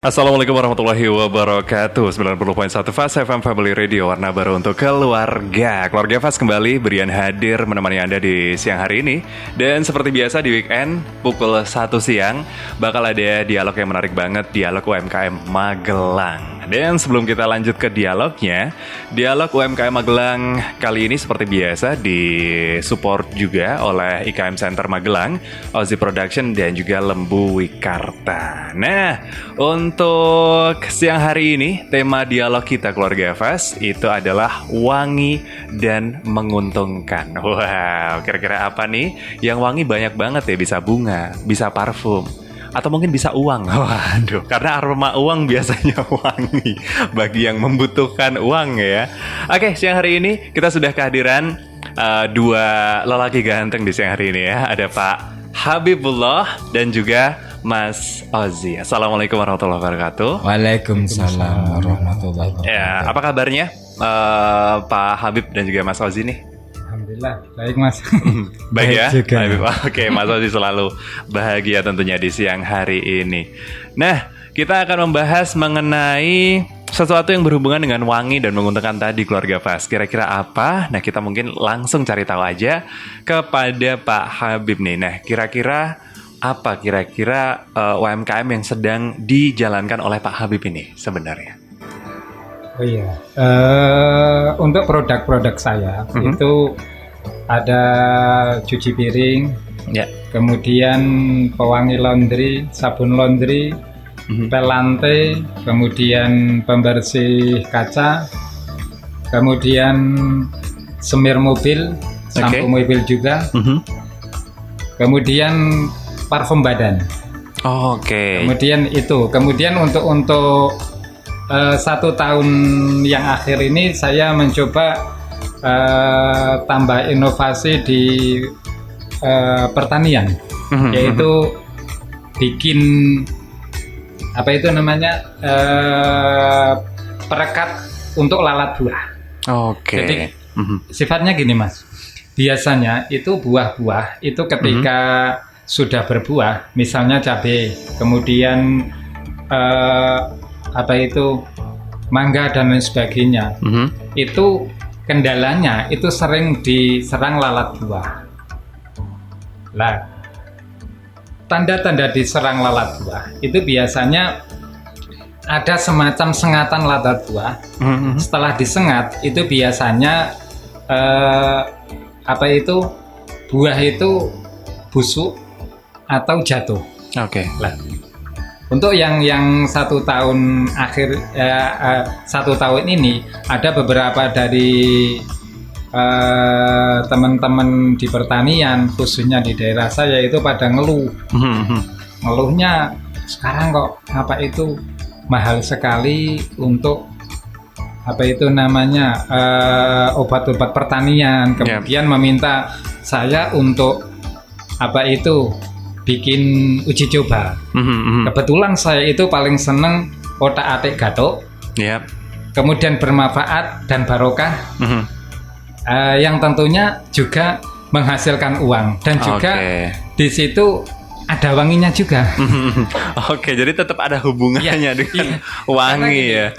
Assalamualaikum warahmatullahi wabarakatuh. 90.1 Fast FM Family Radio, warna baru untuk keluarga. Keluarga Fast kembali berian hadir menemani Anda di siang hari ini. Dan seperti biasa di weekend pukul 1 siang bakal ada dialog yang menarik banget, dialog UMKM Magelang. Dan sebelum kita lanjut ke dialognya, dialog UMKM Magelang kali ini seperti biasa disupport juga oleh IKM Center Magelang, Ozi Production dan juga Lembu Wikarta. Nah, untuk siang hari ini, tema dialog kita keluarga Fast itu adalah wangi dan menguntungkan. Wow, kira-kira apa nih? Yang wangi banyak banget ya, bisa bunga, bisa parfum, atau mungkin bisa uang. Waduh, karena aroma uang biasanya wangi bagi yang membutuhkan uang ya. Oke, siang hari ini kita sudah kehadiran dua lelaki ganteng di siang hari ini ya. Ada Pak Habibullah dan juga Mas Ozi. Assalamualaikum warahmatullahi wabarakatuh. Waalaikumsalam warahmatullahi wabarakatuh. Ya, apa kabarnya Pak Habib dan juga Mas Ozi nih? Alhamdulillah, baik Mas. Baik ya, juga. Habib. Oke, Mas Ozi selalu bahagia tentunya di siang hari ini. Nah, kita akan membahas mengenai sesuatu yang berhubungan dengan wangi dan menguntungkan tadi keluarga Fast. Kira-kira apa? Nah, kita mungkin langsung cari tahu aja kepada Pak Habib nih. Nah, kira-kira apa kira-kira UMKM yang sedang dijalankan oleh Pak Habib ini sebenarnya? Oh iya, untuk produk-produk saya itu ada cuci piring, Ya. kemudian pewangi laundry, sabun laundry, pel lantai, kemudian pembersih kaca, kemudian semir mobil, sampo mobil juga, kemudian parfum badan. Oke. Kemudian untuk 1 tahun yang akhir ini saya mencoba tambah inovasi di pertanian, yaitu bikin apa itu namanya perekat untuk lalat buah. Oke. Jadi sifatnya gini Mas, biasanya itu buah-buah itu ketika sudah berbuah, misalnya cabai, kemudian mangga dan lain sebagainya, itu kendalanya itu sering diserang lalat buah. Lah, tanda-tanda diserang lalat buah itu biasanya ada semacam sengatan lalat buah. Setelah disengat itu biasanya buah itu busuk atau jatuh. Oke. Lah, untuk yang 1 tahun akhir 1 tahun ini ada beberapa dari teman-teman di pertanian khususnya di daerah saya itu pada ngeluhnya sekarang kok mahal sekali untuk obat-obat pertanian, kemudian meminta saya untuk bikin uji coba. Kebetulan saya itu paling seneng otak-atik gatuk, kemudian bermanfaat dan barokah, yang tentunya juga menghasilkan uang dan juga di situ ada wanginya juga. Oke, jadi tetap ada hubungannya dengan wangi ya.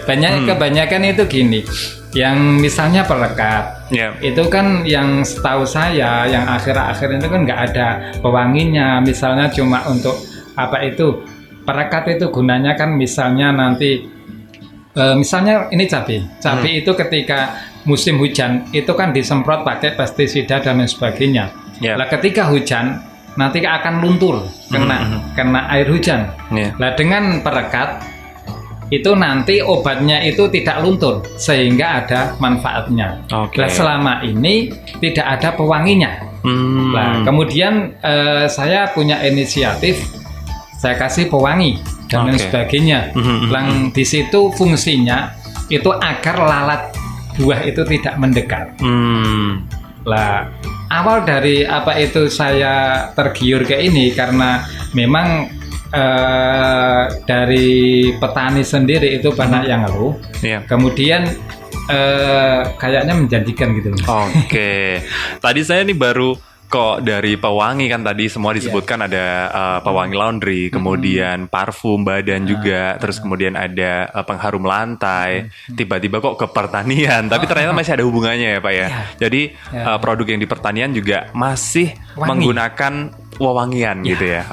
Kebanyakan itu gini, yang misalnya perekat, itu kan yang setahu saya yang akhir-akhir itu kan nggak ada pewanginya. Misalnya cuma untuk perekat itu gunanya kan misalnya nanti, misalnya ini cabai itu ketika musim hujan itu kan disemprot pakai pestisida dan lain sebagainya. Lah ketika hujan nanti akan luntur kena air hujan. Nah dengan perekat itu nanti obatnya itu tidak luntur sehingga ada manfaatnya. Nah selama ini tidak ada pewanginya. Nah kemudian saya punya inisiatif, saya kasih pewangi dan lain sebagainya. Di situ fungsinya itu agar lalat buah itu tidak mendekat. Lah awal dari saya tergiur ke ini karena memang dari petani sendiri itu banyak yang ngeluh. Kemudian kayaknya menjanjikan gitu. Oke. Tadi saya nih baru kok dari pewangi kan tadi semua disebutkan ada pewangi laundry, kemudian parfum badan juga, terus kemudian ada pengharum lantai. Tiba-tiba kok ke pertanian, tapi ternyata masih ada hubungannya ya Pak ya. Jadi produk yang di pertanian juga masih menggunakan wewangian gitu ya.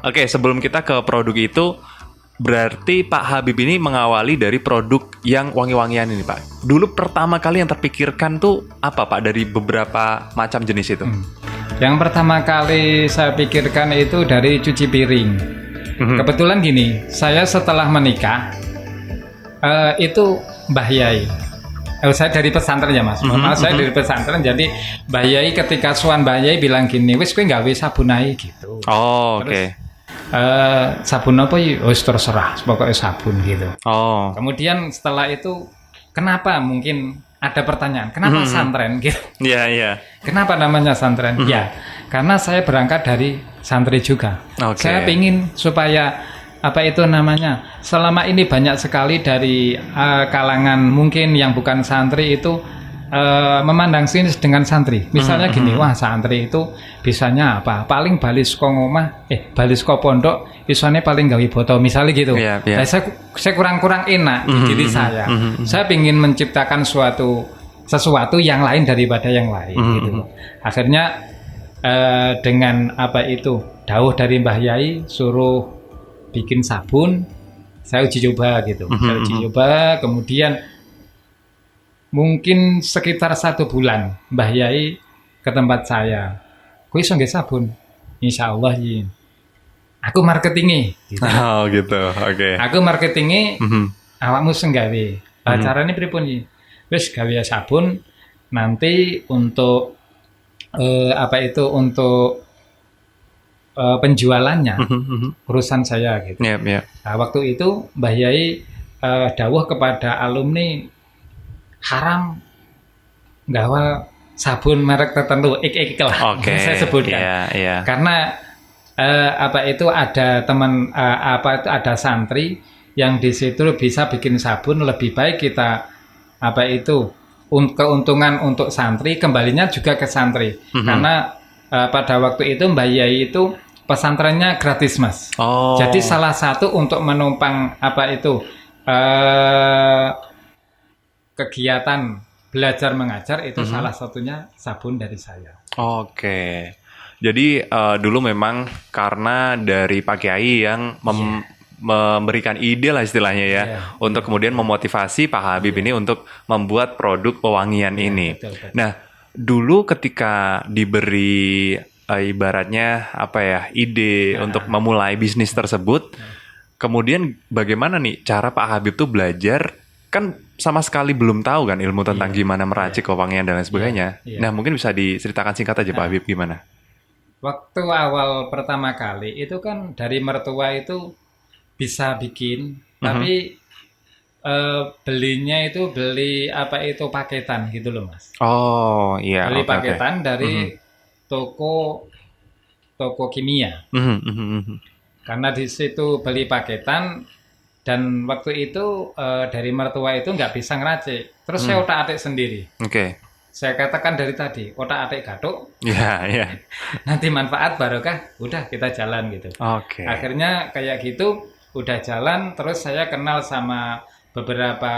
Oke, sebelum kita ke produk itu, berarti Pak Habib ini mengawali dari produk yang wangi-wangian ini Pak. Dulu pertama kali yang terpikirkan tuh apa Pak dari beberapa macam jenis itu? Yang pertama kali saya pikirkan itu dari cuci piring. Kebetulan gini, saya setelah menikah itu Mbah Yai. Saya dari pesantren ya Mas. Saya dari pesantren, jadi Mbah Yai ketika suan Mbah Yai bilang gini, wis kowe gawe sabun ae gitu. Oh, oke. Sabun apa ya? Oh, terserah, pokoknya sabun gitu. Oh. Kemudian setelah itu, kenapa mungkin ada pertanyaan, kenapa santren gitu? Iya. Kenapa namanya santren? Ya, karena saya berangkat dari santri juga. Saya ingin supaya apa itu namanya? Selama ini banyak sekali dari kalangan mungkin yang bukan santri itu memandang sini dengan santri. Misalnya gini, wah santri itu bisanya apa? Paling balis ko ngomah, balis ko pondok, isone paling gawe boto, misalnya gitu. Nah, saya kurang-kurang enak di diri saya. Saya ingin menciptakan sesuatu yang lain daripada yang lain. Gitu. Akhirnya dengan apa itu dawuh dari Mbah Yai suruh bikin sabun, saya uji coba gitu. Saya uji coba, kemudian mungkin sekitar 1 bulan Mbah Yai ke tempat saya. Kowe iso nggih sabun? Insyaallah yin. Aku marketingnya gitu. Oh gitu. Oke. Aku marketingnya awakmu sing gawe. Carane pripun iki? Wis gawe sabun nanti untuk untuk penjualannya urusan saya gitu. Nah, waktu itu Mbah Yai dawuh kepada alumni haram nggawa sabun merek tertentu lah saya sebutkan karena itu ada teman ada santri yang di situ bisa bikin sabun, lebih baik kita keuntungan untuk santri kembalinya juga ke santri karena pada waktu itu Mbah Yai itu pesantrennya gratis Mas. Jadi salah satu untuk menumpang kegiatan belajar mengajar itu salah satunya sabun dari saya. Oke. Jadi dulu memang karena dari Pak Kiai yang memberikan ide lah istilahnya ya untuk kemudian memotivasi Pak Habib ini untuk membuat produk pewangian ini. Betul. Nah, dulu ketika diberi ibaratnya ide untuk memulai bisnis tersebut, kemudian bagaimana nih cara Pak Habib tuh belajar? Kan sama sekali belum tahu kan ilmu tentang gimana meracik wewangian dan lain sebagainya. Nah, mungkin bisa diceritakan singkat aja Pak Habib gimana? Waktu awal pertama kali itu kan dari mertua itu bisa bikin, tapi belinya itu beli paketan gitu loh Mas. Oh iya. Beli paketan dari toko kimia. Karena di situ beli paketan. Dan waktu itu dari mertua itu nggak bisa ngeracik. Terus saya otak-atik sendiri. Saya katakan dari tadi, otak-atik gatuk. Iya. Nanti manfaat barokah, udah kita jalan gitu. Akhirnya kayak gitu, udah jalan. Terus saya kenal sama beberapa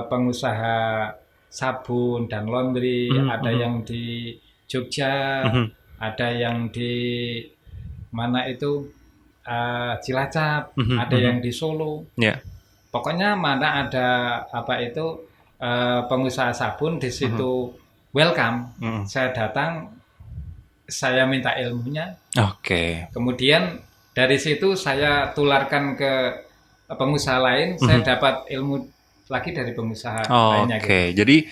pengusaha sabun dan laundry. Ada yang di Jogja, ada yang di mana itu Cilacap, ada yang di Solo. Pokoknya mana ada pengusaha sabun di situ welcome. Saya datang, saya minta ilmunya. Kemudian dari situ saya tularkan ke pengusaha lain, saya dapat ilmu lagi dari pengusaha lainnya. Jadi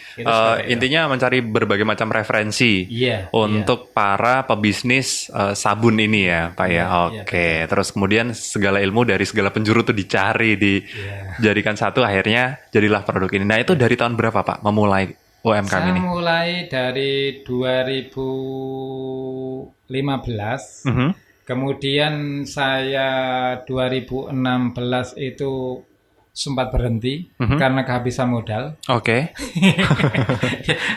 intinya mencari berbagai macam referensi untuk para pebisnis sabun ini ya Pak ya. Terus kemudian segala ilmu dari segala penjuru tuh dicari, dijadikan satu, akhirnya jadilah produk ini. Nah, itu dari tahun berapa Pak memulai UMKM ini? Saya mulai dari 2015. Kemudian saya 2016 itu sempat berhenti karena kehabisan modal.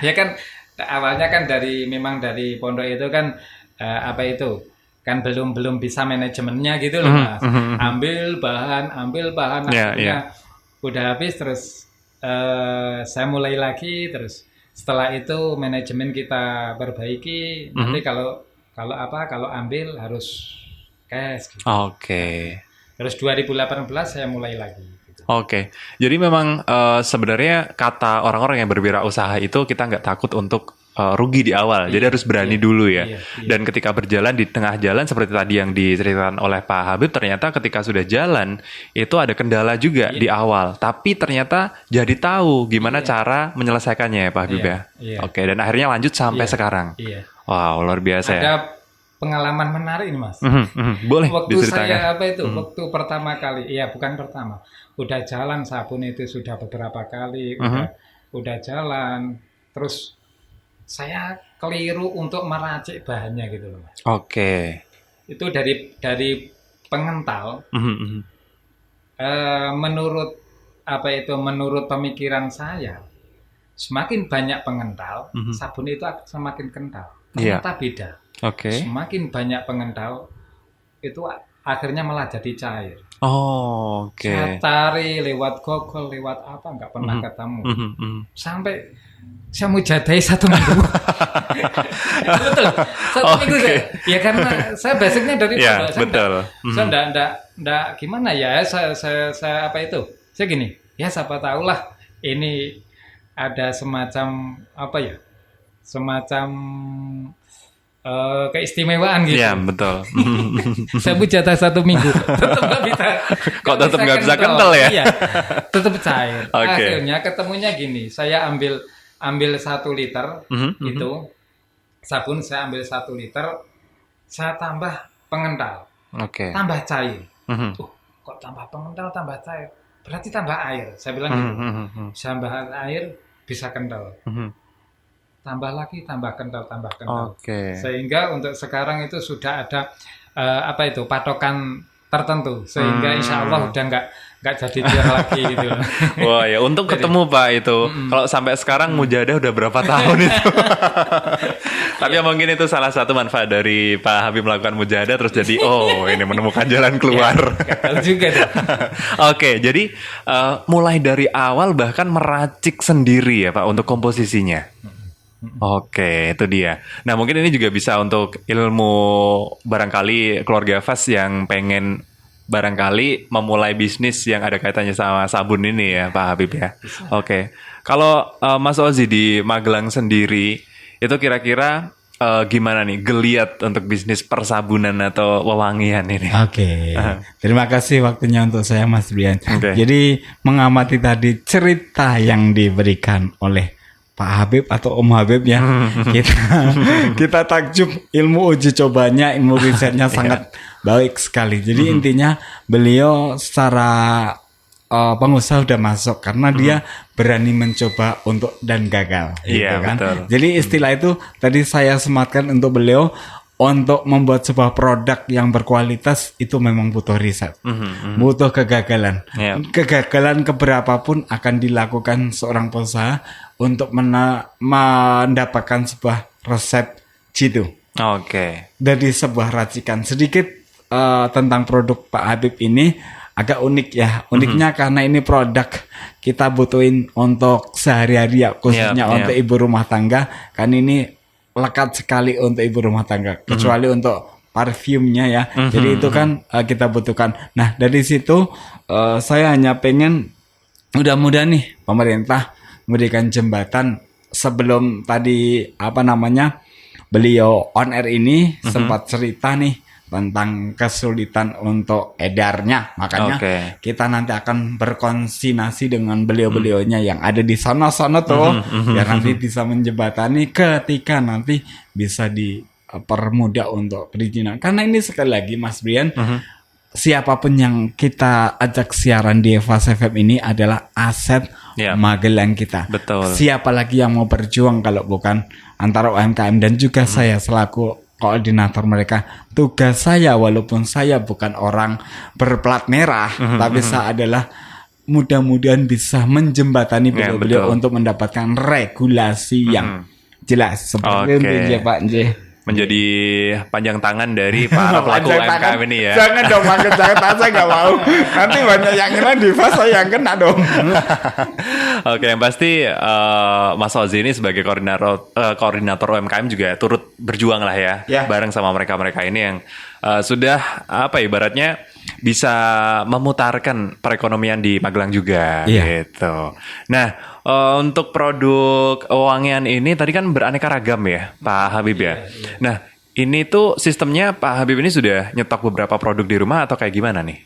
Ya kan awalnya kan memang dari pondok itu kan apa itu kan belum bisa manajemennya gitu loh Mas. Ambil bahan akhirnya udah habis terus saya mulai lagi terus setelah itu manajemen kita perbaiki nanti kalau ambil harus cash gitu. Oke. Terus 2018 saya mulai lagi. Gitu. Oke. Jadi memang sebenarnya kata orang-orang yang berwirausaha itu kita nggak takut untuk rugi di awal. Jadi harus berani dulu ya. Dan ketika berjalan di tengah jalan seperti tadi yang diceritakan oleh Pak Habib, ternyata ketika sudah jalan itu ada kendala juga di awal. Tapi ternyata jadi tahu gimana cara menyelesaikannya ya Pak Habib ya. Oke. Dan akhirnya lanjut sampai sekarang. Wow, luar biasa ya. Pengalaman menarik ini Mas. Boleh waktu diceritakan. saya waktu pertama kali, bukan pertama, udah jalan sabun itu sudah beberapa kali, udah jalan, terus saya keliru untuk meracik bahannya gitu loh Mas. Oke. Itu dari pengental, menurut pemikiran saya, semakin banyak pengental, sabun itu akan semakin kental. Ternyata beda. Semakin banyak pengental itu akhirnya malah jadi cair. Saya cari lewat Google, lewat apa nggak pernah ketemu. Sampai saya mujadai 1 minggu. Betul. 1 minggu saya. Ya karena saya basicnya dari pondok. Saya enggak gimana ya? Saya apa itu? Saya gini. Ya siapa tahulah ini ada semacam apa ya? Semacam keistimewaan gitu. Iya betul. Saya mujadai 1 minggu, tetap nggak bisa. Kok tetap nggak bisa kental ya? Iya, tetap cair. Akhirnya ketemunya gini, saya ambil 1 liter itu sabun, saya ambil 1 liter, saya tambah pengental, tambah cair. Kok tambah pengental, tambah cair? Berarti tambah air. Saya bilang gitu. Tambah air bisa kental. Tambah lagi, tambah kental. Sehingga untuk sekarang itu sudah ada patokan tertentu, sehingga insya Allah udah nggak jadi biar lagi gitu. Wah ya, untung ketemu Pak itu. Kalau sampai sekarang mujadah udah berapa tahun itu. Tapi mungkin itu salah satu manfaat dari Pak Habib melakukan mujadah terus jadi ini menemukan jalan keluar. Tahu juga tuh. Oke, jadi mulai dari awal bahkan meracik sendiri ya Pak untuk komposisinya. Oke, itu dia. Nah, mungkin ini juga bisa untuk ilmu barangkali keluarga Fas yang pengen barangkali memulai bisnis yang ada kaitannya sama sabun ini ya, Pak Habib ya. Oke. Kalau Mas Ozi di Magelang sendiri, itu kira-kira gimana nih geliat untuk bisnis persabunan atau wewangian ini? Oke. Terima kasih waktunya untuk saya Mas Brian. Jadi mengamati tadi cerita yang diberikan oleh Pak Habib atau Om Habib ya, kita takjub ilmu uji cobanya, ilmu risetnya sangat baik sekali. Jadi intinya beliau secara pengusaha udah masuk karena dia berani mencoba untuk dan gagal, gitu kan. Betul. Jadi istilah itu tadi saya sematkan untuk beliau. Untuk membuat sebuah produk yang berkualitas itu memang butuh riset, butuh kegagalan. Kegagalan keberapapun akan dilakukan seorang pengusaha untuk mendapatkan sebuah resep jitu. Dari sebuah racikan. Sedikit tentang produk Pak Habib ini agak unik ya. Uniknya karena ini produk kita butuhin untuk sehari-hari ya, khususnya untuk ibu rumah tangga. Kan ini lekat sekali untuk ibu rumah tangga, kecuali untuk parfumnya ya. Jadi itu kan kita butuhkan. Nah dari situ saya hanya pengen mudah-mudahan nih pemerintah memberikan jembatan sebelum tadi beliau on air ini sempat cerita nih tentang kesulitan untuk edarnya. Makanya kita nanti akan berkonsinasi dengan beliau-beliaunya yang ada di sana-sana tuh. Biar nanti bisa menjembatani ketika nanti bisa dipermudah untuk perizinan. Karena ini sekali lagi Mas Brian, siapapun yang kita ajak siaran di Fas FM ini adalah aset Magelang kita. Betul. Siapa lagi yang mau berjuang kalau bukan antara UMKM dan juga saya selaku koordinator mereka. Tugas saya walaupun saya bukan orang berplat merah, tapi saya adalah mudah-mudahan bisa menjembatani beliau untuk mendapatkan regulasi yang jelas seperti itu Pak J. Menjadi panjang tangan dari para pelaku UMKM ini ya. Jangan dong, panjang tangan saya nggak mau. Nanti banyak yang kena Diva, saya yang kena dong. Oke, yang pasti Mas Ozi ini sebagai koordinator UMKM juga turut berjuang lah ya, bareng sama mereka-mereka ini yang sudah ibaratnya bisa memutarkan perekonomian di Magelang juga gitu. Nah, untuk produk wangian ini tadi kan beraneka ragam ya, Pak Habib ya. Nah, ini tuh sistemnya Pak Habib ini sudah nyetok beberapa produk di rumah atau kayak gimana nih?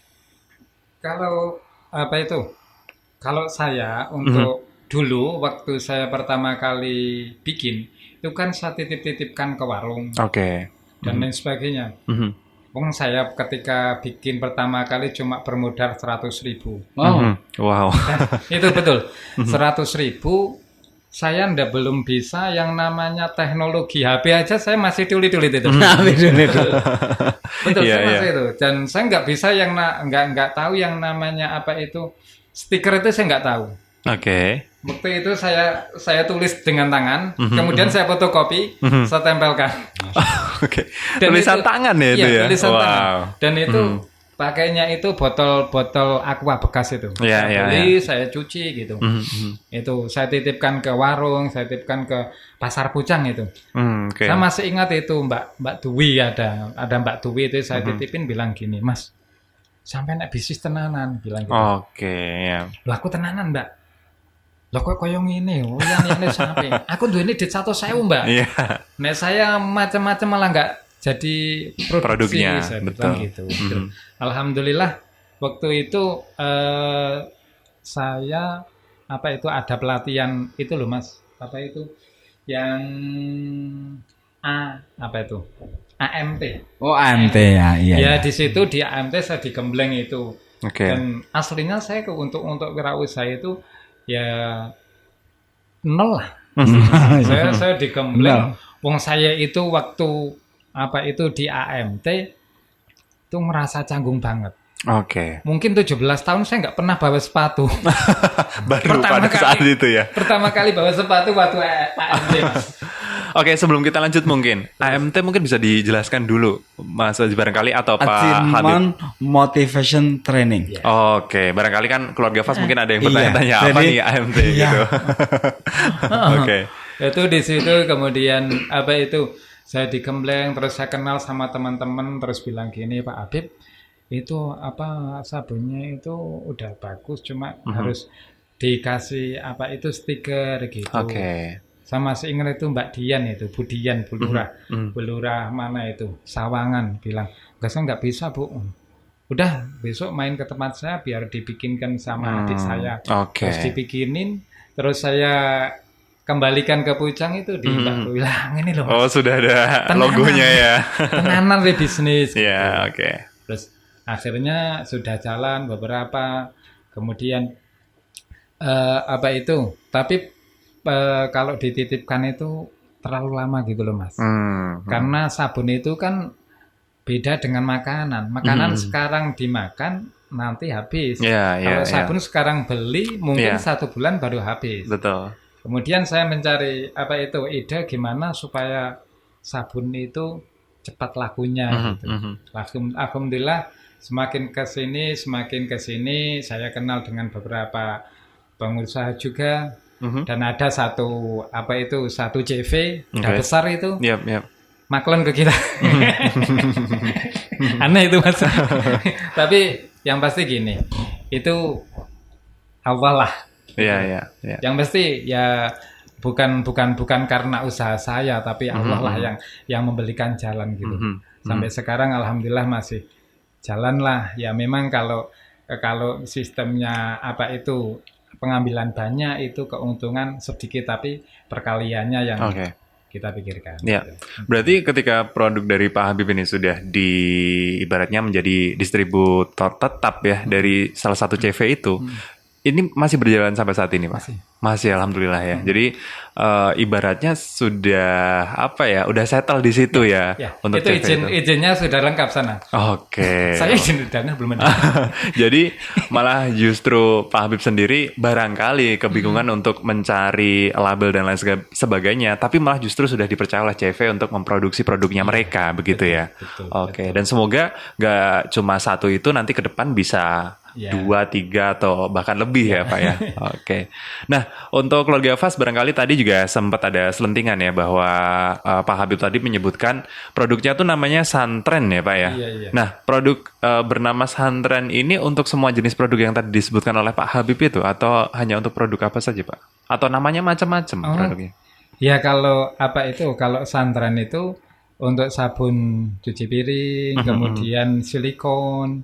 Kalau saya untuk dulu waktu saya pertama kali bikin itu kan saya titip-titipkan ke warung. Dan lain sebagainya. Saya ketika bikin pertama kali cuma bermodal 100.000. Wow. Itu betul. 100.000 saya belum bisa yang namanya teknologi HP aja saya masih tulis-tulis itu. Betul, saya masih itu. Dan saya nggak bisa yang nggak tahu yang namanya apa itu stiker itu saya nggak tahu. Waktu itu saya tulis dengan tangan, kemudian saya fotokopi, saya tempelkan. Tulisan tangan ya itu ya? Tulisan tangan. Dan itu pakainya itu botol-botol aqua bekas itu. Saya beli, saya cuci gitu. Itu saya titipkan ke warung, saya titipkan ke Pasar Pucang itu. Saya masih ingat itu Mbak Dwi ada Mbak Dwi itu saya titipin bilang gini, Mas, sampai nak bisnis tenanan bilang gitu. Loh aku tenanan Mbak. Loh kok koyo ngene yo, yang sampai. Aku duweni duit 100.000 Mbak. Nek saya macam-macam malah enggak jadi produknya, betul gitu. Alhamdulillah waktu itu saya ada pelatihan itu loh Mas. Yang AMT. AMT ya. Ya di situ di AMT saya digembleng itu. Dan aslinya saya untuk wirausaha itu ya nol lah. saya digembleng. Wong saya itu waktu di AMT itu merasa canggung banget. Mungkin 17 tahun saya nggak pernah bawa sepatu. Baru pada saat itu ya. Pertama kali bawa sepatu waktu AMT. Sebelum kita lanjut mungkin AMT mungkin bisa dijelaskan dulu Mas Ozi barangkali atau Pak Habib. Motivation Training. Barangkali kan keluarga Fas mungkin ada yang bertanya-tanya apa nih AMT gitu. Itu di situ kemudian saya digembleng terus saya kenal sama teman-teman terus bilang gini, Pak Habib itu sabunnya itu udah bagus cuma harus dikasih stiker gitu. Sama masih ingat itu Mbak Dian itu, Budian, Bulurah mana itu, Sawangan bilang, nggak bisa Bu. Udah besok main ke tempat saya biar dibikinkan sama adik saya. Terus dibikinin, terus saya kembalikan ke Pucang itu di Mbak bilang ini loh. Sudah ada logonya ya. Tenanan bisnis. Gitu. Terus akhirnya sudah jalan beberapa, kemudian tapi kalau dititipkan itu terlalu lama gitu loh Mas. Karena sabun itu kan beda dengan makanan. Makanan sekarang dimakan nanti habis. Kalau sabun sekarang beli mungkin 1 bulan baru habis. Betul. Kemudian saya mencari ide gimana supaya sabun itu cepat lakunya gitu. Alhamdulillah semakin kesini saya kenal dengan beberapa pengusaha juga. Dan ada satu CV udah besar itu maklen ke kita. Aneh itu Mas. Tapi yang pasti gini, itu awal lah. Yang pasti ya bukan karena usaha saya tapi Allah lah yang memberikan jalan gitu. Sampai sekarang alhamdulillah masih jalan lah. Ya memang kalau sistemnya pengambilan banyak itu keuntungan sedikit tapi perkaliannya yang kita pikirkan. Berarti ketika produk dari Pak Habib ini sudah ibaratnya menjadi distributor tetap ya dari salah satu CV itu ini masih berjalan sampai saat ini, Pak? Masih alhamdulillah ya. Jadi ibaratnya sudah udah settle di situ ya. Untuk itu izinnya sudah lengkap sana. Oke. Saya izin edarnya belum ada. Jadi malah justru Pak Habib sendiri barangkali kebingungan untuk mencari label dan lain sebagainya, tapi malah justru sudah dipercaya oleh CV untuk memproduksi produknya mereka, begitu ya. Oke. Dan semoga nggak cuma satu itu, nanti ke depan bisa 2, 3 atau bahkan lebih ya Pak ya. Oke. Nah, untuk keluarga Fas barangkali tadi juga sempat ada selentingan ya bahwa Pak Habib tadi menyebutkan produknya tuh namanya Santren ya Pak ya. Iya. Nah, produk bernama Santren ini untuk semua jenis produk yang tadi disebutkan oleh Pak Habib itu, atau hanya untuk produk apa saja Pak? Atau namanya macam-macam produknya? Ya kalau kalau Santren itu untuk sabun cuci piring, kemudian silikon,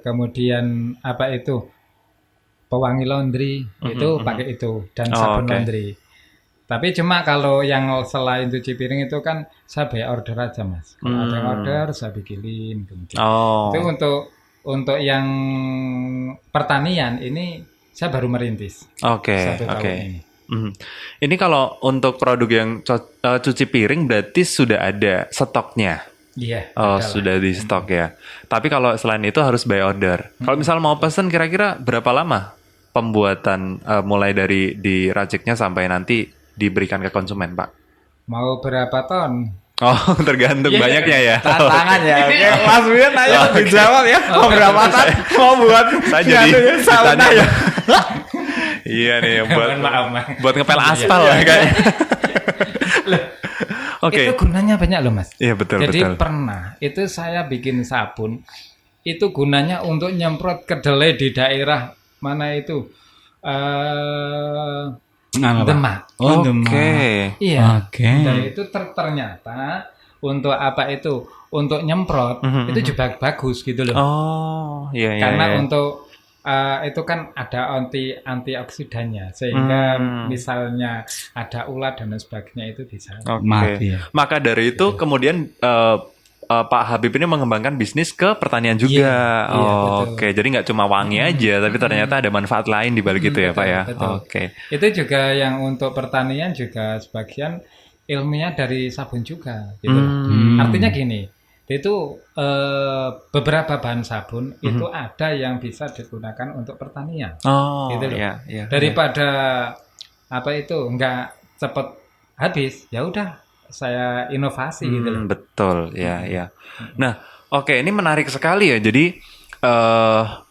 kemudian pewangi laundry itu pakai itu, dan sabun laundry. Tapi cuma kalau yang selain cuci piring itu kan saya bayar order aja Mas. Kalau ada yang order saya bikinin kemudian. Itu untuk yang pertanian ini saya baru merintis. Satu tahun ini. Ini kalau untuk produk yang cuci piring berarti sudah ada stoknya. Iya. Sudah di stok ya. Tapi kalau selain itu harus by order. Kalau misal mau pesen kira-kira berapa lama pembuatan mulai dari diraciknya sampai nanti diberikan ke konsumen, Pak? Mau berapa ton? Tergantung banyaknya ya. Tantangan ya. Oke, Mas Brian ayo dijawab ya. Mau berapa ton? Mau buat saya jadi ditanya ya. Iya nih buat ngepel aspal lah kayaknya. Itu gunanya banyak loh Mas. Iya betul. Jadi pernah itu saya bikin sabun, itu gunanya untuk nyemprot kedelai di daerah mana itu Demak. Demak. Iya. Dan itu ternyata untuk untuk nyemprot itu juga bagus gitu loh. Iya. Karena untuk itu kan ada antioksidannya sehingga misalnya ada ulat dan sebagainya itu bisa mati. Maka dari itu kemudian Pak Habib ini mengembangkan bisnis ke pertanian juga. Jadi nggak cuma wangi aja, tapi ternyata ada manfaat lain di balik itu ya Pak ya. Itu juga yang untuk pertanian juga sebagian ilmiah dari sabun juga gitu. Artinya gini, itu beberapa bahan sabun itu ada yang bisa digunakan untuk pertanian. Gitu loh. Daripada nggak cepet habis, ya udah saya inovasi gitu loh. Betul, ya. Nah, ini menarik sekali ya. Jadi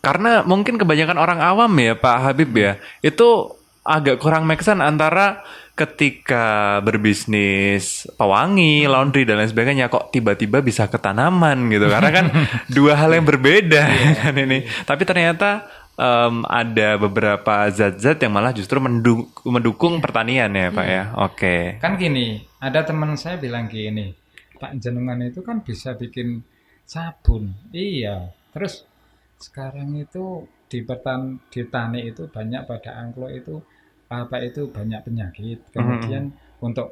karena mungkin kebanyakan orang awam ya Pak Habib ya, itu agak kurang make sense antara ketika berbisnis pewangi, laundry dan lain sebagainya kok tiba-tiba bisa ke tanaman gitu, karena kan dua hal yang berbeda kan ini. Tapi ternyata ada beberapa zat-zat yang malah justru mendukung pertanian ya Pak ya. Kan gini, ada teman saya bilang gini, Pak jenengan itu kan bisa bikin sabun. Iya. Terus sekarang itu di tani itu banyak pada angklo itu banyak penyakit. Kemudian untuk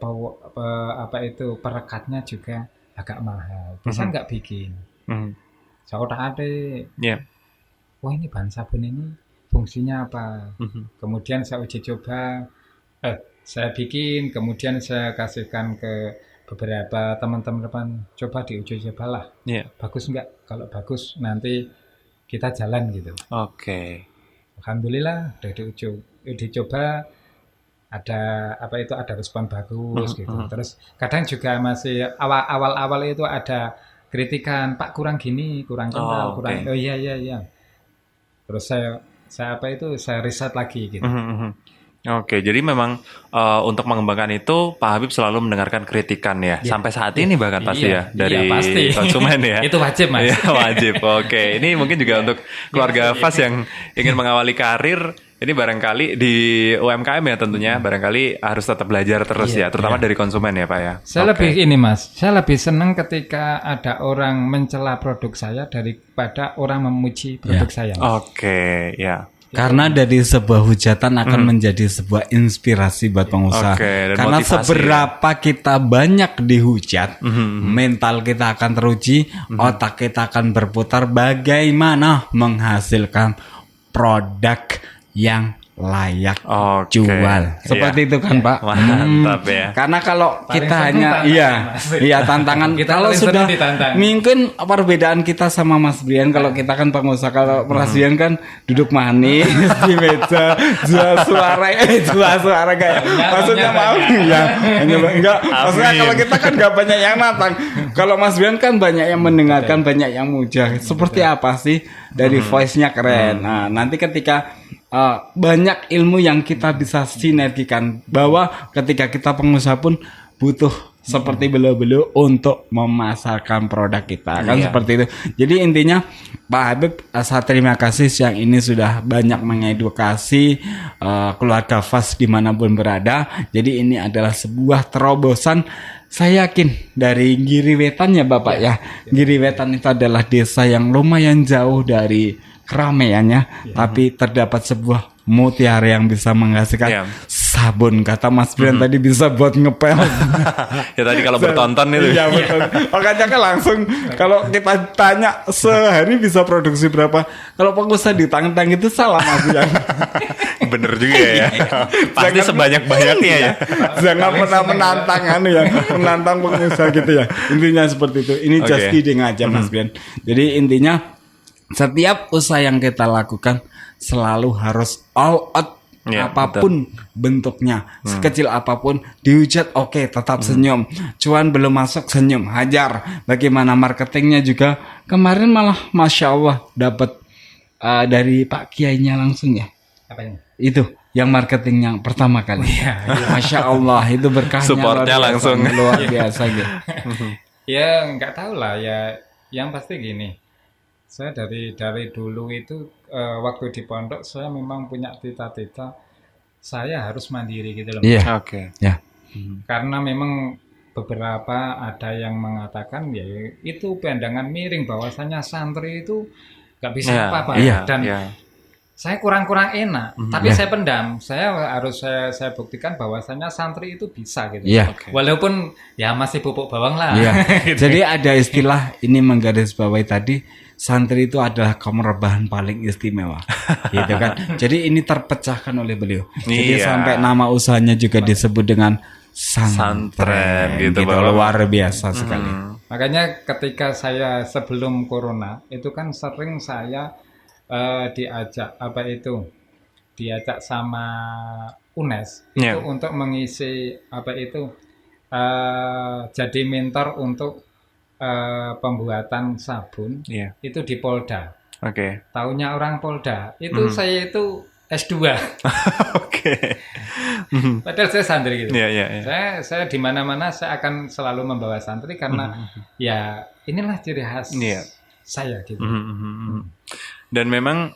perekatnya juga agak mahal. Bisa nggak bikin? Saya udah ada. Wah ini bahan sabun ini fungsinya apa? Kemudian saya uji coba, saya bikin, kemudian saya kasihkan ke beberapa teman-teman, coba diuji cobalah. Bagus nggak? Kalau bagus nanti kita jalan gitu. Alhamdulillah udah dicoba, ada respon bagus gitu. Terus kadang juga masih awal itu ada kritikan, Pak kurang gini, kurang kental, kurang. Iya. Terus saya riset lagi gitu. Jadi memang untuk mengembangkan itu Pak Habib selalu mendengarkan kritikan ya. Sampai saat ini bahkan pasti ya dari konsumen ya. Itu wajib Mas. Wajib. Ini mungkin juga untuk keluarga Fas yang ingin mengawali karir, ini barangkali di UMKM ya tentunya barangkali harus tetap belajar terus ya, terutama dari konsumen ya Pak ya. Saya lebih senang ketika ada orang mencela produk saya daripada orang memuji produk saya. Karena dari sebuah hujatan akan menjadi sebuah inspirasi buat pengusaha. Karena seberapa kita banyak dihujat, mental kita akan teruji, otak kita akan berputar bagaimana menghasilkan produk yang layak Oke. jual. Seperti itu kan, Pak? Mantap ya. Karena kalau Paling kita seneng hanya tantangan, Mas. tantangan Kita kalau paling sudah seneng ditantang. mungkin perbedaan kita sama Mas Brian, kalau kita kan pengusaha, kalau Mas Brian kan duduk manis di meja jual suara kayak maksudnya maaf ya. Enggak, maksudnya kalau kita kan enggak banyak yang nantang. Kalau Mas Brian kan banyak yang mendengarkan, banyak yang muja. Seperti apa sih dari voice-nya keren. Nah, nanti ketika banyak ilmu yang kita bisa sinergikan, bahwa ketika kita pengusaha pun butuh seperti beliau-beliau untuk memasarkan produk kita kan seperti itu. Jadi intinya Pak Habib, saya terima kasih siang ini sudah banyak mengedukasi keluarga Fast dimanapun berada. Jadi ini adalah sebuah terobosan. Saya yakin dari Giriwetan ya Bapak ya. Giriwetan itu adalah desa yang lumayan jauh dari keramaiannya, tapi terdapat sebuah mutiara yang bisa menghasilkan sabun, kata Mas Brian tadi bisa buat ngepel. Ya tadi kalau bertonton itu. Iya betul. Makanya kan langsung kalau kita tanya sehari bisa produksi berapa, kalau pengusaha di tangan itu salah Mas Brian. Bener juga ya. Pasti sebanyak-banyaknya ya. Jangan pernah menantang pengusaha gitu ya. Intinya seperti itu. Ini just kidding aja Mas Brian. Jadi intinya setiap usaha yang kita lakukan selalu harus all out, apapun bentuknya, sekecil apapun, dihujat tetap senyum, cuan belum masuk senyum, hajar. Bagaimana marketingnya juga kemarin malah Masya Allah dapat dari Pak Kiainya langsung ya. Apanya? Itu yang marketing yang pertama kali. Masya Allah itu berkahnya supportnya langsung luar biasa gitu. Ya nggak tahu lah ya, yang pasti gini. Saya dari dulu itu waktu di pondok saya memang punya cita-cita saya harus mandiri gitu loh. Iya. Oke. Ya. Karena memang beberapa ada yang mengatakan ya itu pandangan miring bahwasanya santri itu nggak bisa apa-apa dan saya kurang enak. Tapi saya pendam. Saya harus saya buktikan bahwasanya santri itu bisa gitu. Iya. Walaupun ya masih pupuk bawang lah. Iya. Jadi ada istilah ini menggarisbawahi tadi, santri itu adalah kaum rebahan paling istimewa, gitu kan. Jadi ini terpecahkan oleh beliau. Jadi sampai nama usahanya juga disebut dengan santren gitu luar biasa sekali. Makanya ketika saya sebelum corona itu kan sering saya diajak sama UNES itu untuk mengisi jadi mentor untuk pembuatan sabun itu di Polda. Taunya orang Polda. Itu saya itu S2. Padahal saya santri gitu. Saya di mana-mana saya akan selalu membawa santri karena ya inilah ciri khas saya gitu. Dan memang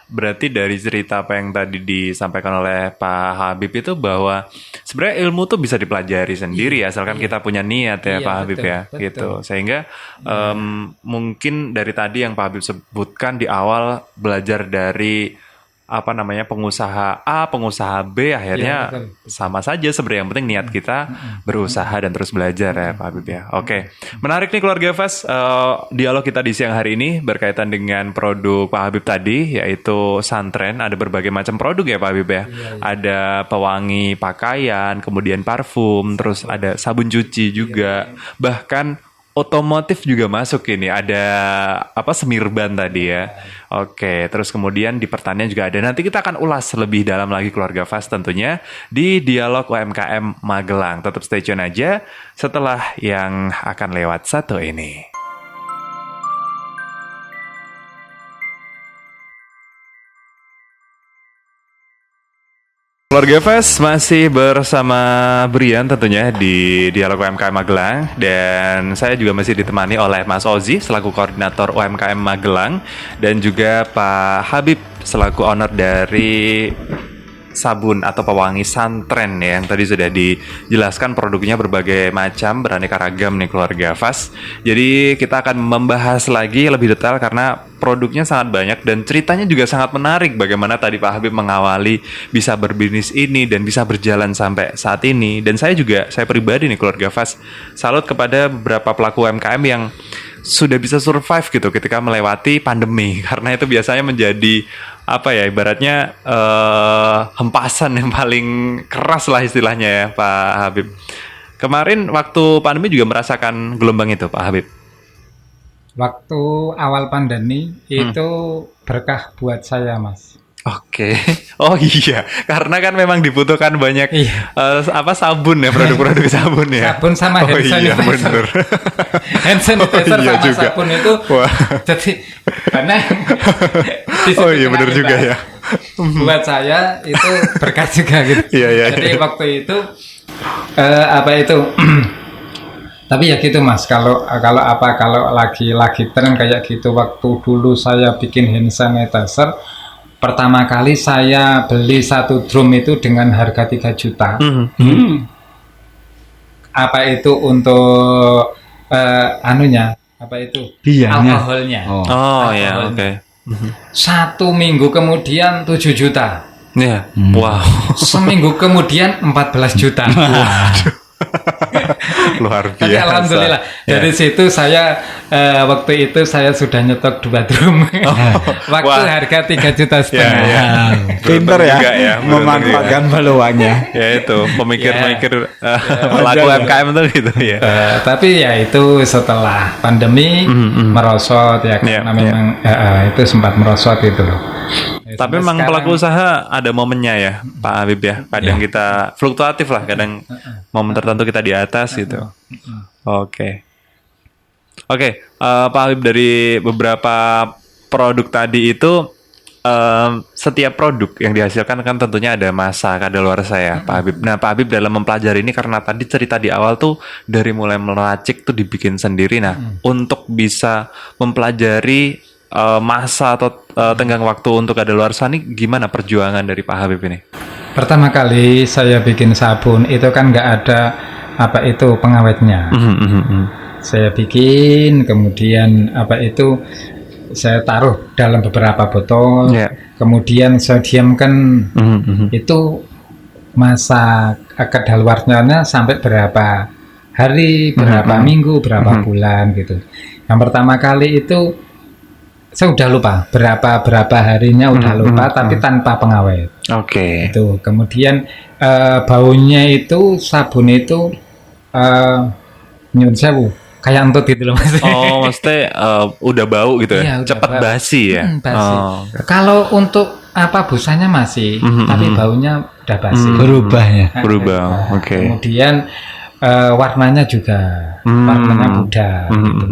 berarti dari cerita apa yang tadi disampaikan oleh Pak Habib itu bahwa sebenarnya ilmu tuh bisa dipelajari sendiri asalkan kita punya niat ya Pak Habib gitu. Sehingga mungkin dari tadi yang Pak Habib sebutkan di awal belajar dari pengusaha A, pengusaha B, akhirnya sama saja sebenarnya, yang penting niat kita berusaha dan terus belajar ya Pak Habib ya. Oke. Menarik nih keluarga Fast, dialog kita di siang hari ini berkaitan dengan produk Pak Habib tadi, yaitu santren. Ada berbagai macam produk ya Pak Habib ya. Ada pewangi pakaian, kemudian parfum, terus ada sabun cuci juga, bahkan otomotif juga masuk ini, ada semirban tadi ya. Oke, terus kemudian di pertanian juga ada. Nanti kita akan ulas lebih dalam lagi keluarga Fast tentunya di Dialog UMKM Magelang. Tetap stay tune aja setelah yang akan lewat satu ini. Keluarga Fast masih bersama Brian tentunya di Dialog UMKM Magelang, dan saya juga masih ditemani oleh Mas Ozi selaku koordinator UMKM Magelang dan juga Pak Habib selaku owner dari sabun atau pewangi santren ya, yang tadi sudah dijelaskan produknya berbagai macam, beraneka ragam nih keluarga Fast. Jadi kita akan membahas lagi lebih detail karena produknya sangat banyak dan ceritanya juga sangat menarik. Bagaimana tadi Pak Habib mengawali bisa berbisnis ini dan bisa berjalan sampai saat ini. Dan saya pribadi nih keluarga Fast salut kepada beberapa pelaku UMKM yang sudah bisa survive gitu ketika melewati pandemi? Karena itu biasanya menjadi apa ya, ibaratnya hempasan yang paling keras lah istilahnya ya Pak Habib. Kemarin waktu pandemi juga merasakan gelombang itu Pak Habib? Waktu awal pandemi itu berkah buat saya, Mas. Oke. Oh iya, karena kan memang dibutuhkan banyak sabun ya, produk-produk sabun ya. Sabun sama hand sanitizer. Iya, bener. Hand sanitizer iya sama juga. sabun itu. Wah. Jadi karena Oh iya benar juga ya. Buat saya itu berkah juga gitu. Iya. Jadi waktu itu tapi ya gitu Mas, kalau lagi tren kayak gitu, waktu dulu saya bikin hand sanitizer, pertama kali saya beli 1 drum itu dengan harga 3 juta. Apa itu untuk alkoholnya. Ya, oke. 1 minggu kemudian 7 juta. Iya. Wow. Seminggu kemudian 14 juta. Luar biasa. Tapi alhamdulillah dari situ saya waktu itu saya sudah nyetok 2 drum. Waktu harga 3,5 juta. Pinter ya, memanfaatkan peluangnya. Ya itu pemikir-pemikir pelaku UMKM itu gitu ya. Tapi ya itu setelah pandemi merosot ya, karena memang itu sempat merosot itu loh. Tapi memang pelaku usaha ada momennya ya Pak Habib ya. Kadang kita fluktuatif lah, kadang momen tertentu kita di atas gitu. Oke, Pak Habib, dari beberapa produk tadi itu setiap produk yang dihasilkan kan tentunya ada masa kadaluarsa ya Pak Habib. Nah Pak Habib dalam mempelajari ini, karena tadi cerita di awal tuh dari mulai meracik tuh dibikin sendiri. Nah untuk bisa mempelajari masa atau tenggang waktu untuk kadaluarsa ini, gimana perjuangan dari Pak Habib ini? Pertama kali saya bikin sabun itu kan nggak ada pengawetnya. Saya bikin, kemudian saya taruh dalam beberapa botol, kemudian saya diamkan. Itu masa kadaluarsanya sampai berapa hari, berapa minggu, berapa bulan gitu. Yang pertama kali itu saya udah lupa berapa harinya, udah lupa, tapi tanpa pengawet. Itu kemudian baunya itu, sabun itu nyun sewu kayak entut gitu loh Mas. Oh, maksudnya udah bau gitu ya? Cepat basi ya? Basi. Kalau untuk busanya masih, tapi baunya udah basi. Berubah. Oke. Kemudian warnanya juga, warnanya pudar. Gitu.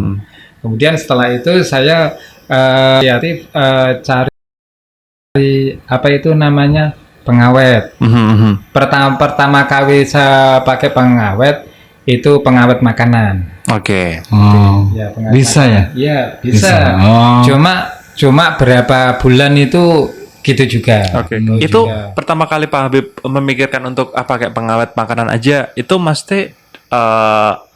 Kemudian setelah itu saya kreatif cari pengawet. Pertama kali saya pakai pengawet itu pengawet makanan. Ya, bisa makanan. Ya bisa. Cuma berapa bulan itu gitu juga. Itu juga. Pertama kali Pak Habib memikirkan untuk pakai pengawet makanan aja, itu mesti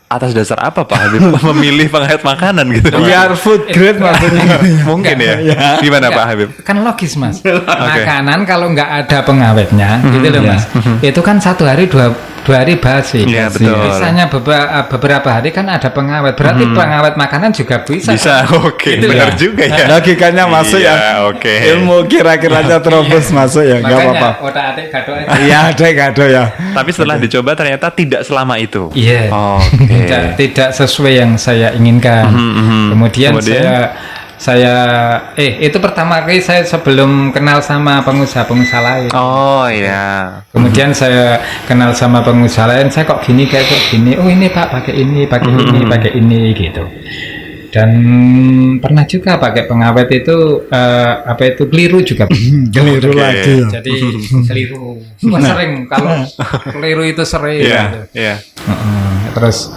atas dasar apa Pak Habib memilih pengawet makanan gitu? Biar food grade maksudnya. Mungkin ya. Gimana Pak Habib? Kan logis Mas. Makanan kalau nggak ada pengawetnya, gitu loh Mas. Itu kan 1 hari 2 hari basi. Iya betul. Misalnya beberapa hari kan ada pengawet. Berarti pengawet makanan juga bisa. Bisa. Gitu benar juga ya. Logikanya masuk ya. Ilmu kira-kiranya terobos masuk ya. Enggak apa-apa. Otak-atik gado aja. Iya, gado ya. Tapi setelah dicoba ternyata tidak selama itu. Iya. Tidak sesuai yang saya inginkan. Kemudian saya itu pertama kali saya sebelum kenal sama pengusaha lain. Kemudian saya kenal sama pengusaha lain, saya kok gini. Oh ini Pak, pakai ini gitu. Dan pernah juga pakai pengawet itu keliru juga. Keliru lagi. Jadi keliru. Sering kalau keliru itu sering. Iya. Terus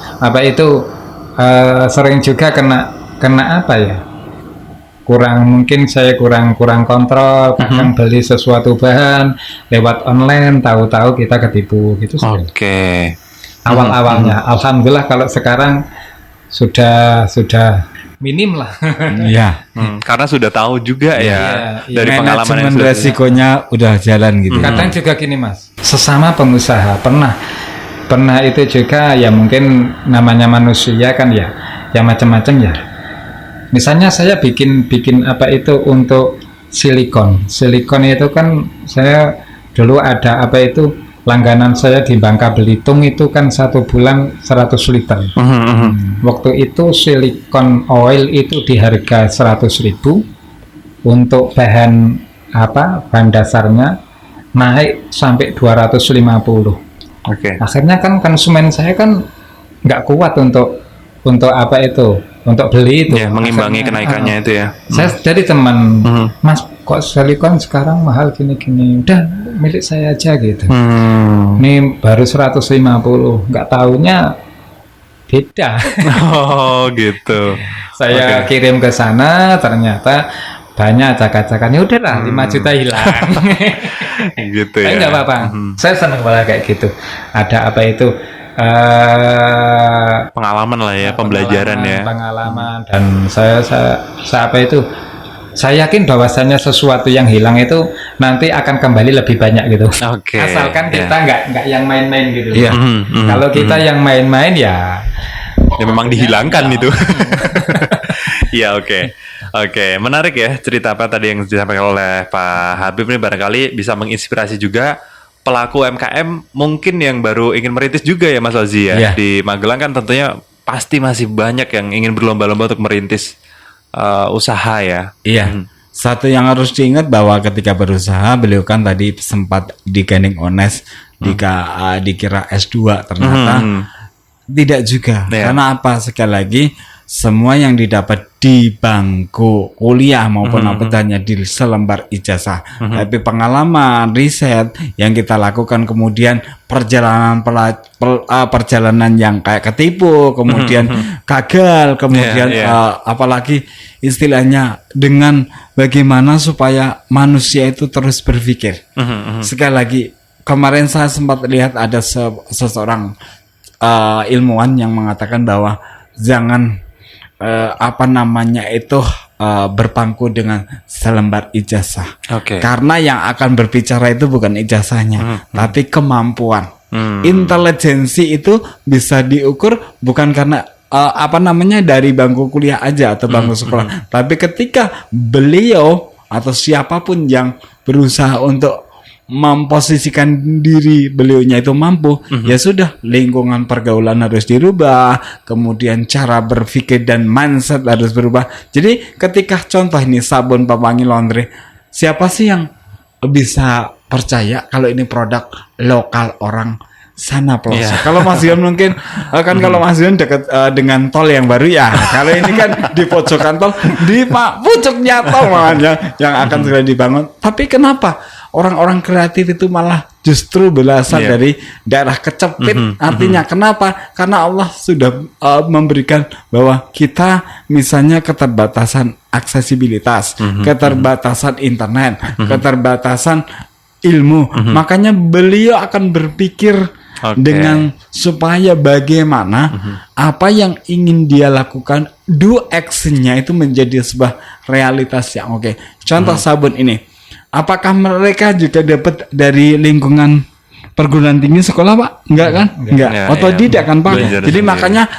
sering juga kena apa ya? Mungkin saya kurang kontrol, kadang beli sesuatu bahan lewat online, tahu-tahu kita ketipu gitu. Awal-awalnya, alhamdulillah kalau sekarang sudah minim lah. Karena sudah tahu juga dari pengalaman yang resikonya udah jalan gitu. Kadang juga gini Mas, sesama pengusaha pernah itu juga ya, mungkin namanya manusia kan ya macam-macam ya. misalnya saya bikin apa itu untuk silikon itu kan saya dulu ada apa itu langganan saya di Bangka Belitung itu kan 1 bulan 100 liter. Waktu itu silikon oil itu di harga 100.000, untuk bahan dasarnya naik sampai 250. Akhirnya kan konsumen saya kan nggak kuat untuk untuk beli itu. Mengimbangi kenaikannya itu ya. Saya jadi teman, Mas kok silikon sekarang mahal gini-gini, udah milik saya aja gitu. Ini baru 150, nggak taunya beda. Oh gitu. Saya kirim ke sana, ternyata banyak acak-acakannya, udahlah 5 juta hilang. Gitu ya. Tapi nggak apa-apa. Saya senang malah kayak gitu. Ada apa itu pengalaman lah ya, pembelajaran ya. Pengalaman dan saya apa itu? Saya yakin bahwasannya sesuatu yang hilang itu nanti akan kembali lebih banyak gitu. Asalkan kita nggak yang main-main gitu. Kalau kita yang main-main ya memang dihilangkan itu. Iya, oke, menarik ya cerita apa tadi yang disampaikan oleh Pak Habib ini, barangkali bisa menginspirasi juga pelaku UMKM mungkin yang baru ingin merintis juga ya Mas Ozi ya. Di Magelang kan tentunya pasti masih banyak yang ingin berlomba-lomba untuk merintis usaha ya. Iya. Satu yang harus diingat bahwa ketika berusaha, beliau kan tadi sempat digandeng ONES, dikira S2, ternyata tidak juga. Karena apa? Sekali lagi, semua yang didapat di bangku kuliah maupun hanya di selembar ijazah, tapi pengalaman, riset yang kita lakukan, kemudian perjalanan yang kayak ketipu, kemudian gagal, kemudian apalagi istilahnya dengan bagaimana supaya manusia itu terus berpikir. Sekali lagi, kemarin saya sempat lihat ada seseorang ilmuwan yang mengatakan bahwa jangan berpangku dengan selembar ijazah. Karena yang akan berbicara itu bukan ijazahnya, tapi kemampuan. Intelijensi itu bisa diukur bukan karena dari bangku kuliah aja atau bangku sekolah, tapi ketika beliau atau siapapun yang berusaha untuk memposisikan diri beliaunya itu mampu, ya sudah, lingkungan pergaulan harus dirubah, kemudian cara berpikir dan mindset harus berubah. Jadi ketika contoh ini sabun pewangi laundry, siapa sih yang bisa percaya kalau ini produk lokal orang sana pelosok? Kalau Mas Yon mungkin kalau Mas Yon dekat dengan tol yang baru ya. Kalau ini kan di pojokan tol, di pucuknya tol makanya yang akan segera dibangun. Tapi kenapa orang-orang kreatif itu malah justru berasal dari daerah kecepit? Artinya kenapa? Karena Allah sudah memberikan bahwa kita misalnya keterbatasan aksesibilitas, keterbatasan internet, keterbatasan ilmu. Makanya beliau akan berpikir dengan supaya bagaimana apa yang ingin dia lakukan, do action-nya itu menjadi sebuah realitas yang Contoh sabun ini. Apakah mereka juga dapat dari lingkungan perguruan tinggi sekolah, Pak? Enggak kan? Enggak. Otodidak kan, Pak? Jadi makanya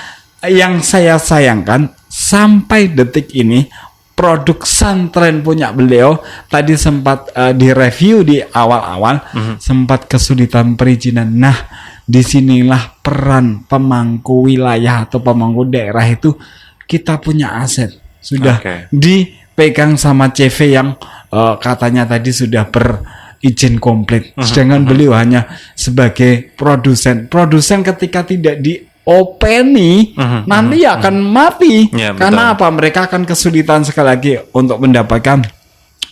yang saya sayangkan sampai detik ini produk santren punya beliau tadi sempat direview di awal-awal, sempat kesulitan perizinan. Nah, disinilah peran pemangku wilayah atau pemangku daerah itu. Kita punya aset sudah dipegang sama CV yang katanya tadi sudah berizin komplit, sedangkan beliau hanya sebagai produsen ketika tidak diopeni nanti akan mati. Karena apa? Mereka akan kesulitan sekali lagi untuk mendapatkan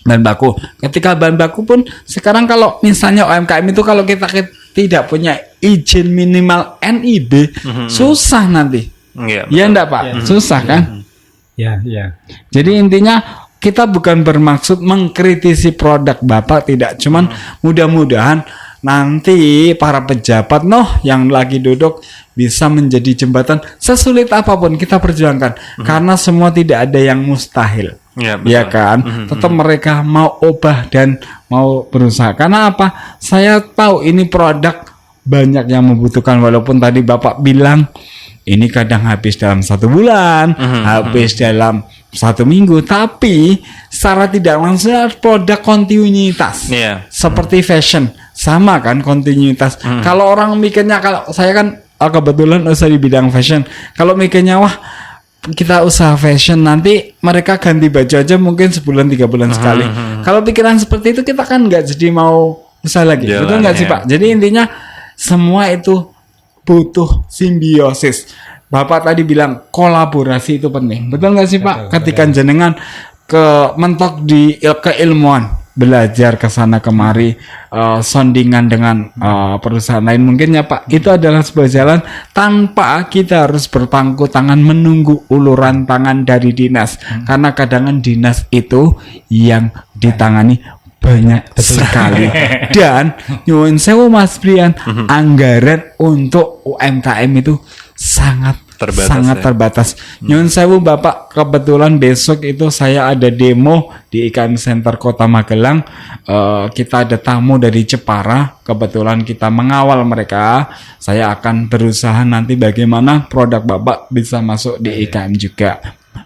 bahan baku. Ketika bahan baku pun sekarang kalau misalnya UMKM itu kalau kita tidak punya izin minimal NIB, susah nanti. Ya enggak, Pak? Susah kan? Ya. Jadi intinya kita bukan bermaksud mengkritisi produk Bapak, tidak. Cuman mudah-mudahan nanti para pejabat yang lagi duduk bisa menjadi jembatan. Sesulit apapun kita perjuangkan, karena semua tidak ada yang mustahil. Ya kan? Tetap mereka mau ubah dan mau berusaha. Karena apa? Saya tahu ini produk banyak yang membutuhkan, walaupun tadi Bapak bilang ini kadang habis dalam 1 bulan, habis dalam 1 minggu, tapi secara tidak langsung produk kontinuitas. Seperti fashion, sama kan kontinuitas. Kalau orang mikirnya, kalau saya kan kebetulan usaha di bidang fashion, kalau mikirnya wah kita usaha fashion nanti mereka ganti baju aja mungkin sebulan 3 bulan sekali. Kalau pikiran seperti itu kita kan nggak jadi mau usaha lagi, betul nggak sih Pak? Jadi intinya semua itu butuh simbiosis. Bapak tadi bilang kolaborasi itu penting, betul nggak sih Pak? Ketika jenengan mentok di keilmuan, belajar ke sana kemari, sondingan dengan perusahaan lain mungkin ya Pak, itu adalah sebuah jalan tanpa kita harus berpangku tangan menunggu uluran tangan dari dinas, karena kadang dinas itu yang ditangani banyak sekali. Dan nyuwun sewu Mas Brian, anggaran untuk UMKM itu sangat terbatas. Nyuwun sewu Bapak, kebetulan besok itu saya ada demo di IKM Center Kota Magelang. Kita ada tamu dari Jepara, kebetulan kita mengawal mereka. Saya akan berusaha nanti bagaimana produk Bapak bisa masuk di IKM juga.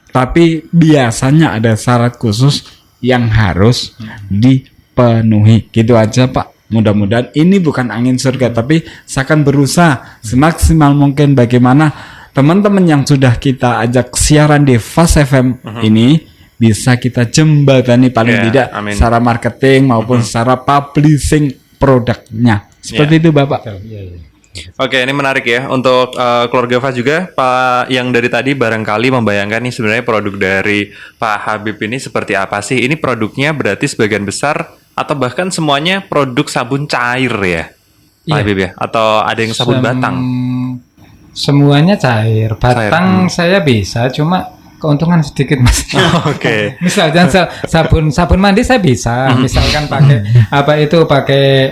Tapi biasanya ada syarat khusus yang harus dipenuhi. Gitu aja Pak. Mudah-mudahan ini bukan angin surga, tapi saya akan berusaha semaksimal mungkin bagaimana teman-teman yang sudah kita ajak siaran di Fast FM ini bisa kita jembatani paling tidak secara marketing maupun secara publishing produknya. Seperti itu Bapak. Oke, ini menarik ya untuk keluarga Fast juga. Pak yang dari tadi barangkali membayangkan nih sebenarnya produk dari Pak Habib ini seperti apa sih? Ini produknya berarti sebagian besar atau bahkan semuanya produk sabun cair ya, Pak Habib ya? Atau ada yang sabun batang? Semuanya cair. Batang saya bisa, cuma keuntungan sedikit Mas. Oke. Misalnya sabun mandi saya bisa, misalkan pakai pakai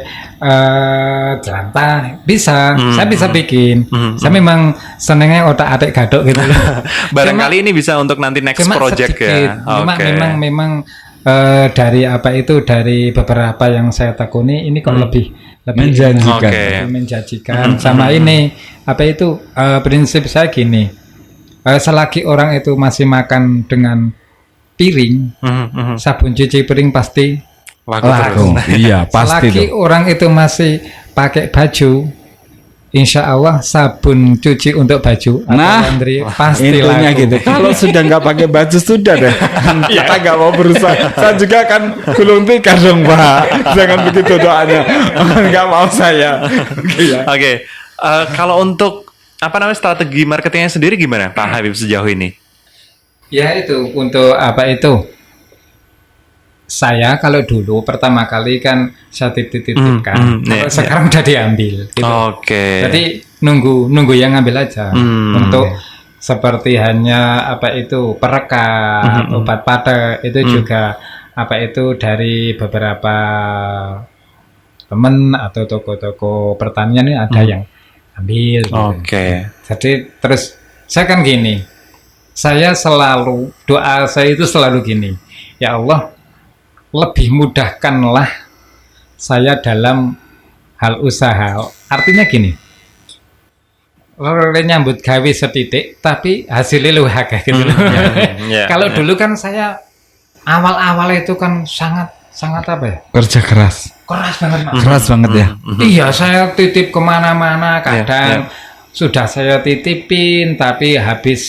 jelantah bisa, saya bisa bikin. Saya memang senengnya otak-atik gadok gitu loh. Barangkali ini bisa untuk nanti next project sedikit. Memang dari dari beberapa yang saya tekuni ini kok lebih menjanjikan. Sama ini prinsip saya gini, selagi orang itu masih makan dengan piring, sabun cuci piring pasti laku. Iya, pasti. Selagi orang itu masih pakai baju, insya Allah sabun cuci untuk baju atau laundry pasti laku. Gitu. Kalau sudah nggak pakai baju sudah deh. Kita nggak mau berusaha. Saya juga kan gulung tikar dong Pak. Jangan begitu doanya. Nggak mau saya. Oke. Kalau untuk strategi marketingnya sendiri gimana Pak Habib sejauh ini? Ya itu untuk saya kalau dulu pertama kali kan saya titip-titipkan, sekarang udah diambil. Gitu. Jadi nunggu yang ngambil aja. Untuk seperti hanya perekat, obat pada itu juga dari beberapa teman atau toko-toko pertanian ini ada yang ambil. Gitu. Jadi terus saya kan gini, doa saya itu selalu gini, ya Allah, lebih mudahkanlah saya dalam hal usaha. Artinya gini, nyambut gawe setitik tapi hasilnya luwih akeh gitu loh. Kalau dulu kan saya awal-awal itu kan sangat kerja keras banget Mas. Keras banget ya. Iya, saya titip kemana-mana, kadang sudah saya titipin tapi habis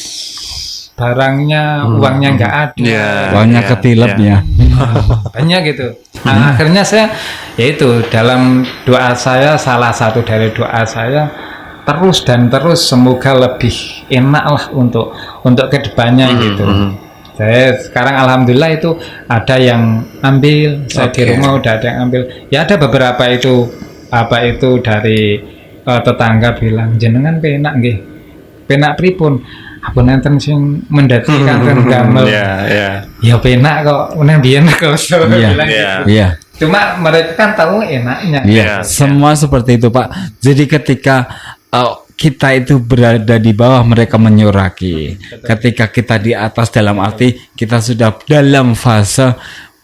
barangnya, uangnya nggak ada, uangnya ketilep ya. Banyak gitu. Nah, akhirnya saya, yaitu dalam doa saya, salah satu dari doa saya, terus semoga lebih enak lah untuk kedepannya gitu. Saya sekarang alhamdulillah itu ada yang ambil, saya di rumah udah ada yang ambil. Ya ada beberapa itu dari tetangga bilang, jenengan penak nggih, penak pripun? Apa nenten sing mendati kangen gamel. Ya penak kok, meneh biyen kok bilang gitu. Cuma mereka kan tahu enaknya. Semua seperti itu Pak. Jadi ketika kita itu berada di bawah, mereka menyuraki. Ketika kita di atas, dalam arti kita sudah dalam fase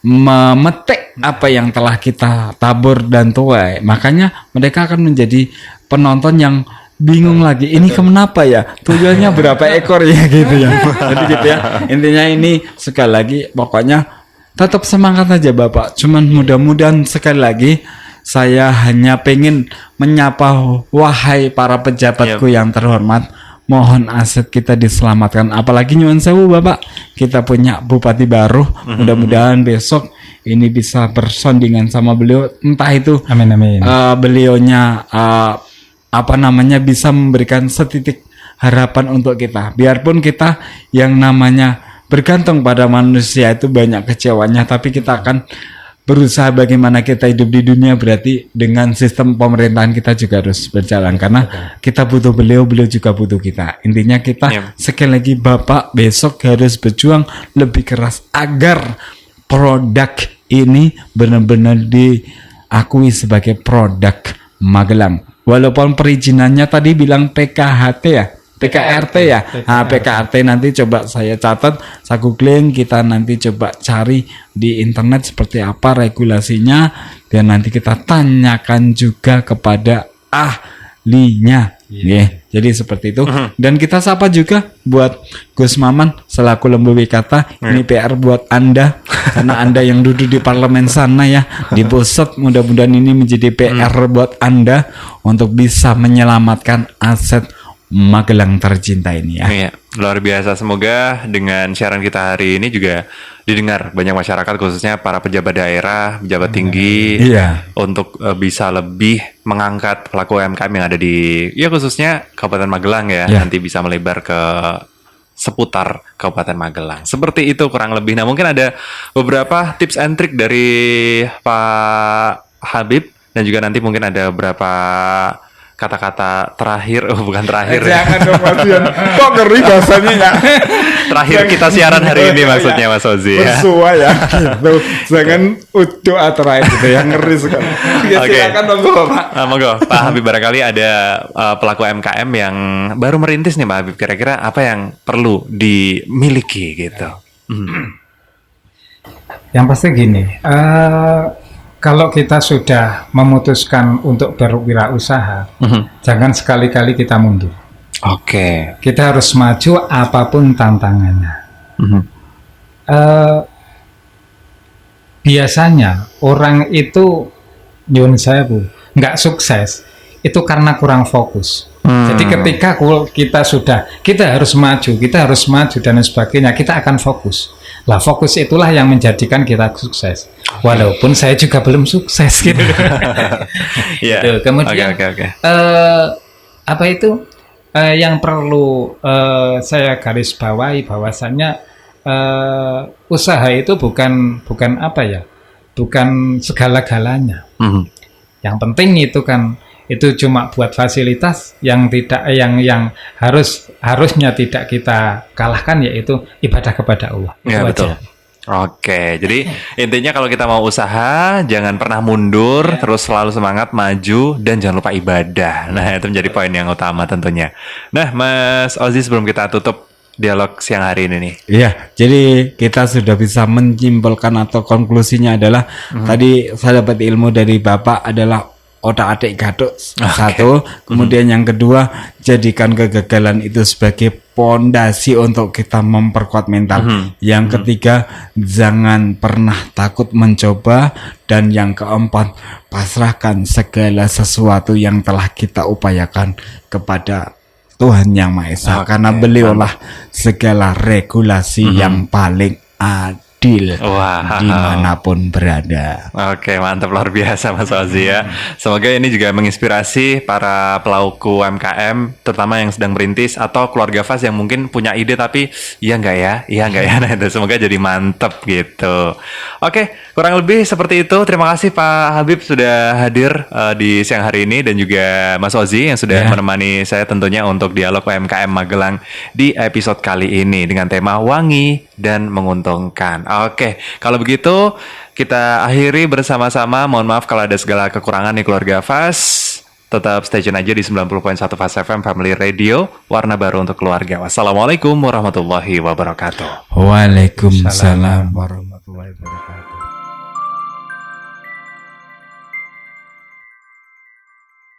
memetik apa yang telah kita tabur dan tuai. Makanya mereka akan menjadi penonton yang bingung lagi, ini kenapa ya, tuyulnya berapa ekor ya gitu ya. Jadi gitu ya, intinya ini sekali lagi pokoknya tetap semangat aja Bapak. Cuman mudah-mudahan sekali lagi saya hanya pengen menyapa, wahai para pejabatku yang terhormat, mohon aset kita diselamatkan. Apalagi nyuwun sewu Bapak, kita punya bupati baru. Mudah-mudahan besok ini bisa bersandingan sama beliau. Entah itu amin. Beliaunya bisa memberikan setitik harapan untuk kita. Biarpun kita yang namanya bergantung pada manusia itu banyak kecewanya, tapi kita akan berusaha bagaimana kita hidup di dunia, berarti dengan sistem pemerintahan kita juga harus berjalan karena kita butuh beliau juga butuh kita. Intinya kita sekali lagi Bapak besok harus berjuang lebih keras agar produk ini benar-benar diakui sebagai produk Magelang. Walaupun perizinannya tadi bilang PKHT ya, PKRT ya. Nah, PKRT nanti coba saya catat, saya googling, kita nanti coba cari di internet seperti apa regulasinya dan nanti kita tanyakan juga kepada ahlinya. Jadi seperti itu. Dan kita sapa juga buat Gus Maman selaku Lembu Wikata, ini PR buat Anda karena Anda yang duduk di parlemen sana ya, di pusat. Mudah-mudahan ini menjadi PR buat Anda untuk bisa menyelamatkan aset Magelang tercinta ini ya. Iya, luar biasa. Semoga dengan siaran kita hari ini juga didengar banyak masyarakat, khususnya para pejabat daerah, pejabat tinggi, untuk bisa lebih mengangkat pelaku UMKM yang ada di, ya khususnya Kabupaten Magelang ya, nanti bisa melebar ke seputar Kabupaten Magelang. Seperti itu kurang lebih. Nah, mungkin ada beberapa tips and trick dari Pak Habib dan juga nanti mungkin ada beberapa kata-kata terakhir, bukan terakhir ya. Jangan dong Mas Yon. Kok ngeri bahasanya ya. Terakhir kita siaran hari ini maksudnya Mas Ozi ya. Bersua ya. Gitu. Jangan doa terakhir gitu ya, ngeri sekali. Silakan monggo Pak. Monggo Pak Habib, barangkali ada pelaku UMKM yang baru merintis nih Pak Habib. Kira-kira apa yang perlu dimiliki gitu? Yang pasti gini, kalau kita sudah memutuskan untuk berwirausaha, jangan sekali-kali kita mundur. Kita harus maju apapun tantangannya. Biasanya orang itu, nyuwun saya Bu, nggak sukses itu karena kurang fokus. Jadi ketika kita harus maju dan sebagainya, kita akan fokus. Lah fokus itulah yang menjadikan kita sukses. Walaupun saya juga belum sukses gitu. Gitu. Kemudian yang perlu saya garis bawahi bahwasannya usaha itu bukan segala-galanya. Yang penting itu kan itu cuma buat fasilitas yang harusnya tidak kita kalahkan, yaitu ibadah kepada Allah. Ya, betul. Jadi intinya kalau kita mau usaha jangan pernah mundur, terus selalu semangat maju dan jangan lupa ibadah. Nah, itu menjadi poin yang utama tentunya. Nah, Mas Ozi, sebelum kita tutup dialog siang hari ini nih. Iya, jadi kita sudah bisa menyimpulkan atau konklusinya adalah tadi saya dapat ilmu dari Bapak adalah otak-atik gaduk satu, kemudian yang kedua jadikan kegagalan itu sebagai pondasi untuk kita memperkuat mental. Yang ketiga, jangan pernah takut mencoba, dan yang keempat, pasrahkan segala sesuatu yang telah kita upayakan kepada Tuhan Yang Maha Esa, karena beliaulah segala regulasi yang paling adil dimanapun berada. Mantap, luar biasa Mas Ozi ya. Semoga ini juga menginspirasi para pelaku UMKM, terutama yang sedang merintis atau keluarga Fas yang mungkin punya ide tapi iya enggak ya. Nah, itu semoga jadi mantap gitu. Kurang lebih seperti itu. Terima kasih Pak Habib sudah hadir di siang hari ini, dan juga Mas Ozi yang sudah menemani saya tentunya untuk dialog UMKM Magelang di episode kali ini dengan tema wangi dan menguntungkan. Kalau begitu kita akhiri bersama-sama. Mohon maaf kalau ada segala kekurangan nih keluarga Fas. Tetap stay tune aja di 90.1 Fas FM Family Radio, warna baru untuk keluarga. Wassalamualaikum warahmatullahi wabarakatuh. Waalaikumsalam warahmatullahi wabarakatuh.